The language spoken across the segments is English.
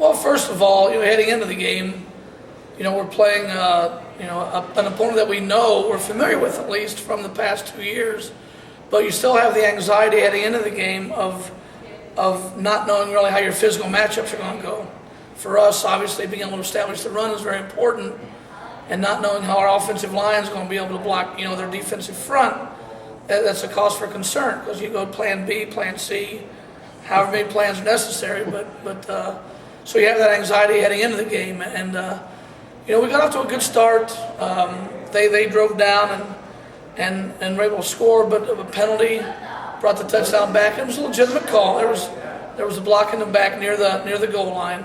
Well, first of all, heading into the game, we're playing, an opponent that we know, we're familiar with at least from the past 2 years, but you still have the anxiety heading into the game of not knowing really how your physical matchups are going to go. For us, obviously, being able to establish the run is very important, and not knowing how our offensive line is going to be able to block, their defensive front, that's a cause for concern, because you go plan B, plan C, however many plans are necessary, so you have that anxiety heading into the game, and we got off to a good start. They drove down and were able to score, but a penalty brought the touchdown back. It was a legitimate call. There was a block in the back near the goal line,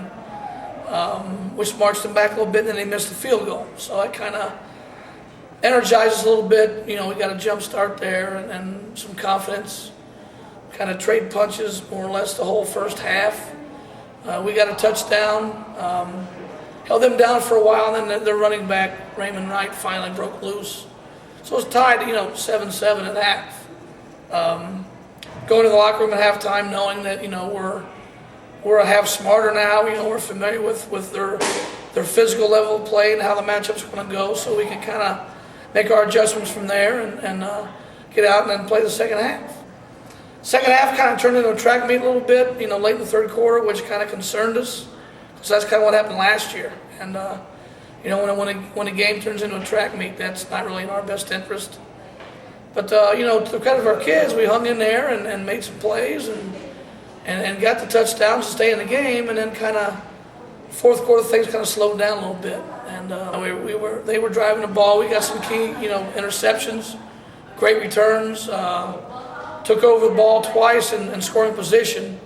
which marched them back a little bit, and then they missed the field goal. So that kind of energized us a little bit. We got a jump start there and some confidence. Kind of trade punches more or less the whole first half. We got a touchdown. Held them down for a while, and then their running back, Raymond Wright, finally broke loose. So it was tied, 7-7 at half. Going to the locker room at halftime knowing that, we're a half smarter now. We're familiar with their physical level of play and how the matchup's going to go, so we can kind of make our adjustments from there and get out and then play the second half. Second half kind of turned into a track meet a little bit, late in the third quarter, which kind of concerned us. So that's kind of what happened last year. And, when a game turns into a track meet, that's not really in our best interest. But, to the credit of our kids, we hung in there and made some plays and got the touchdowns to stay in the game. And then kind of fourth quarter, things kind of slowed down a little bit. And they were driving the ball. We got some key, interceptions, great returns, took over the ball twice in scoring position.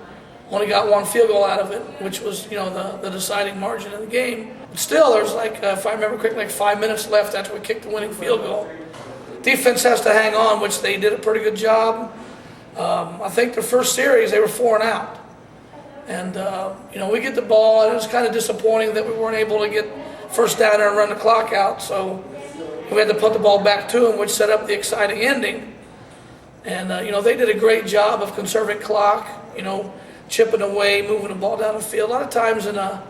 Only got one field goal out of it, which was, the deciding margin of the game. But still, there's if I remember correctly, 5 minutes left after we kicked the winning field goal. Defense has to hang on, which they did a pretty good job. I think the first series, they were 4 and out. And, we get the ball, and it was kind of disappointing that we weren't able to get first down there and run the clock out. So we had to put the ball back to them, which set up the exciting ending. And, they did a great job of conserving clock, chipping away, moving the ball down the field. A lot of times in a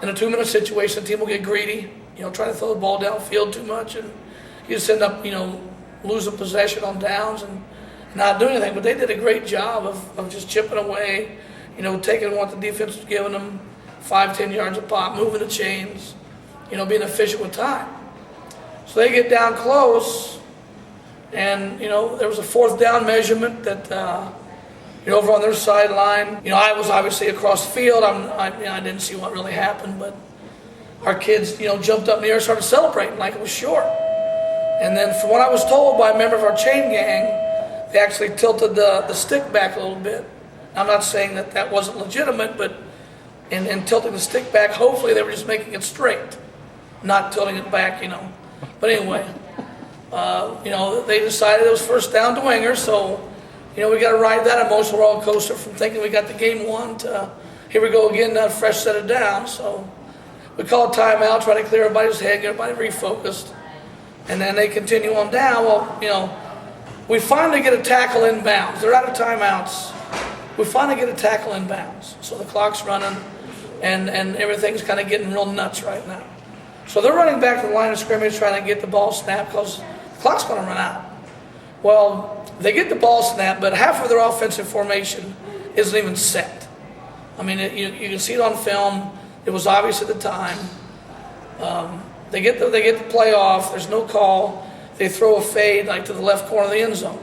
2-minute situation, the team will get greedy, try to throw the ball downfield too much, and you just end up, losing possession on downs and not doing anything. But they did a great job of just chipping away, taking what the defense was giving them, 5-10 yards a pop, moving the chains, being efficient with time. So they get down close, and, there was a fourth down measurement that, over on their sideline. I was obviously across the field. I didn't see what really happened, but our kids, jumped up in the air and started celebrating like it was short. And then from what I was told by a member of our chain gang, they actually tilted the stick back a little bit. I'm not saying that wasn't legitimate, but in tilting the stick back, hopefully they were just making it straight, not tilting it back, But anyway, they decided it was first down Dwenger, so we got to ride that emotional roller coaster from thinking we got the game won to here we go again, a fresh set of downs. So we called timeout, try to clear everybody's head, get everybody refocused, and then they continue on down. Well, we finally get a tackle in bounds. They're out of timeouts. We finally get a tackle in bounds. So the clock's running, and everything's kind of getting real nuts right now. So they're running back to the line of scrimmage trying to get the ball snapped because the clock's going to run out. Well, they get the ball snapped, but half of their offensive formation isn't even set. I mean, you can see it on film. It was obvious at the time. They get the play off. There's no call. They throw a fade to the left corner of the end zone.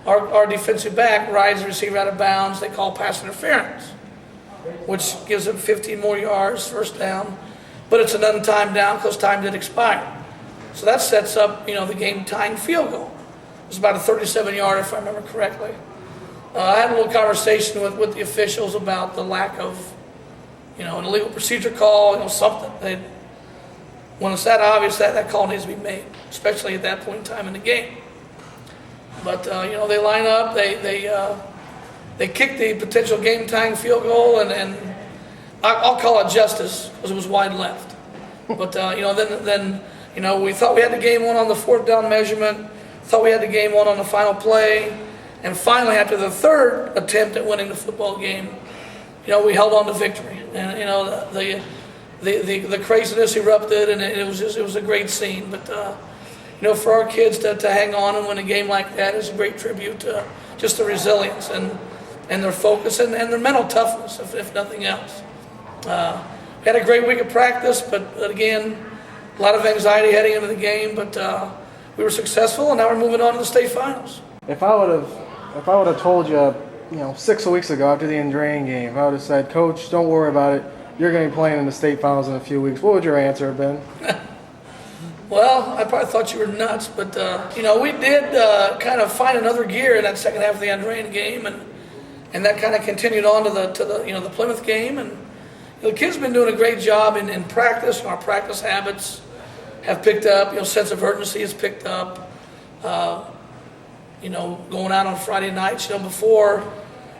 Our defensive back rides the receiver out of bounds. They call pass interference, which gives them 15 more yards, first down. But it's an untimed down because time did expire. So that sets up, the game-tying field goal. It was about a 37-yarder, if I remember correctly. I had a little conversation with the officials about the lack of, an illegal procedure call, something. When it's that obvious, that call needs to be made, especially at that point in time in the game. But, they line up, they kick the potential game-tying field goal, and I'll call it justice because it was wide left. But, then we thought we had the game won on the fourth down measurement, thought we had the game won on the final play, and finally, after the third attempt at winning the football game, we held on to victory. and the craziness erupted, and it was a great scene. But for our kids to hang on and win a game like that is a great tribute to just the resilience and their focus and their mental toughness, if nothing else. We had a great week of practice, but again, a lot of anxiety heading into the game. But we were successful, and now we're moving on to the state finals. If I would have told you, 6 weeks ago after the Andrean game, I would have said, Coach, don't worry about it. You're going to be playing in the state finals in a few weeks. What would your answer have been? Well, I probably thought you were nuts, but we did kind of find another gear in that second half of the Andrean game, and that kind of continued on to the Plymouth game. And the kids have been doing a great job in practice. Our practice habits have picked up. Sense of urgency has picked up. Going out on Friday nights. Before,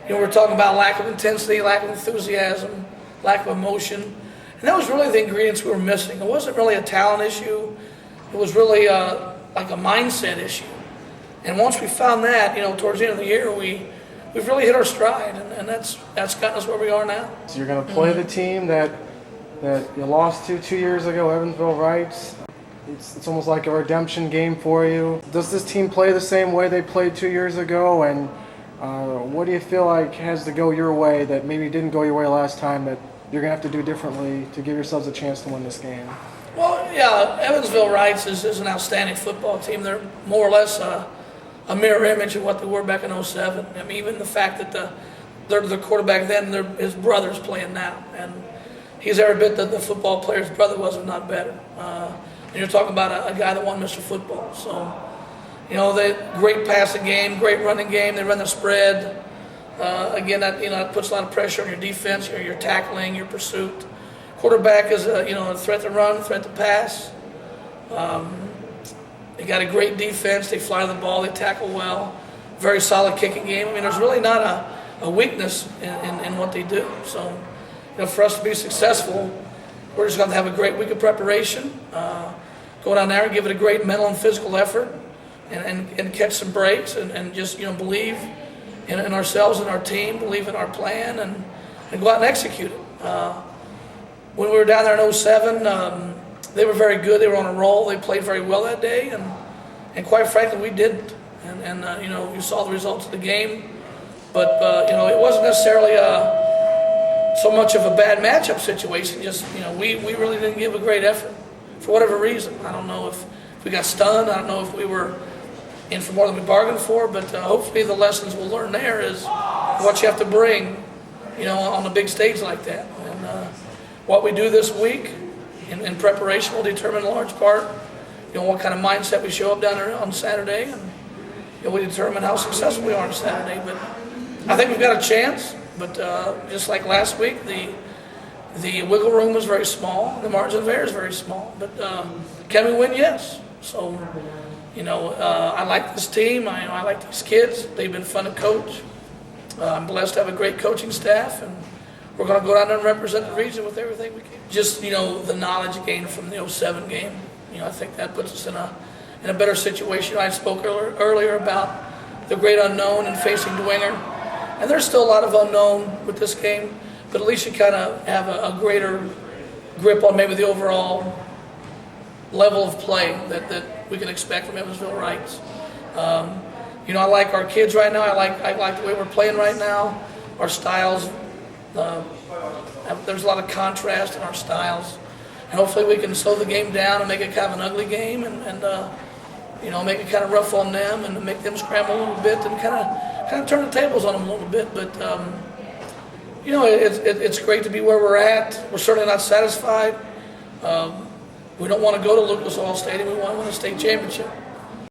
we were talking about lack of intensity, lack of enthusiasm, lack of emotion, and that was really the ingredients we were missing. It wasn't really a talent issue. It was really like a mindset issue. And once we found that, towards the end of the year, we've really hit our stride, and that's gotten us where we are now. So you're going to play the team that you lost to 2 years ago, Evansville Rights. It's almost like a redemption game for you. Does this team play the same way they played 2 years ago? And what do you feel like has to go your way that maybe didn't go your way last time that you're going to have to do differently to give yourselves a chance to win this game? Well, yeah, Evansville Rights is an outstanding football team. They're more or less a mirror image of what they were back in '07. I mean, even the fact that the quarterback then, his brother's playing now. And he's every bit that the football player's brother was, if not better. And you're talking about a guy that won Mr. Football. So, they great passing game, great running game. They run the spread. Again, that puts a lot of pressure on your defense, your tackling, your pursuit. Quarterback is a threat to run, threat to pass. They got a great defense. They fly the ball. They tackle well. Very solid kicking game. I mean, there's really not a weakness in what they do. So, for us to be successful, we're just going to have a great week of preparation. Go down there and give it a great mental and physical effort, and catch some breaks, and just believe in ourselves and our team, believe in our plan, and go out and execute it. When we were down there in '07, they were very good. They were on a roll. They played very well that day, and quite frankly, we didn't. And you saw the results of the game, but it wasn't necessarily so much of a bad matchup situation. Just we really didn't give a great effort for whatever reason. I don't know if we got stunned. I don't know if we were in for more than we bargained for. But hopefully the lessons we'll learn there is what you have to bring, on a big stage like that. And what we do this week in preparation will determine in large part, what kind of mindset we show up down there on Saturday, and we determine how successful we are on Saturday. But I think we've got a chance. But just like last week, the wiggle room was very small. The margin of error is very small. But can we win? Yes. So, I like this team. I like these kids. They've been fun to coach. I'm blessed to have a great coaching staff, and we're going to go down there and represent the region with everything we can. Just, the knowledge gained from the '07 game. I think that puts us in a better situation. I spoke earlier about the great unknown and facing Dwenger. And there's still a lot of unknown with this game, but at least you kind of have a greater grip on maybe the overall level of play that we can expect from Evansville Rights. I like our kids right now. I like the way we're playing right now. Our styles, there's a lot of contrast in our styles, and hopefully we can slow the game down and make it kind of an ugly game, and make it kind of rough on them and make them scramble a little bit and kind of turn the tables on them a little bit. But it's great to be where we're at. We're certainly not satisfied. We don't want to go to Lucas Oil Stadium. We want to win a state championship.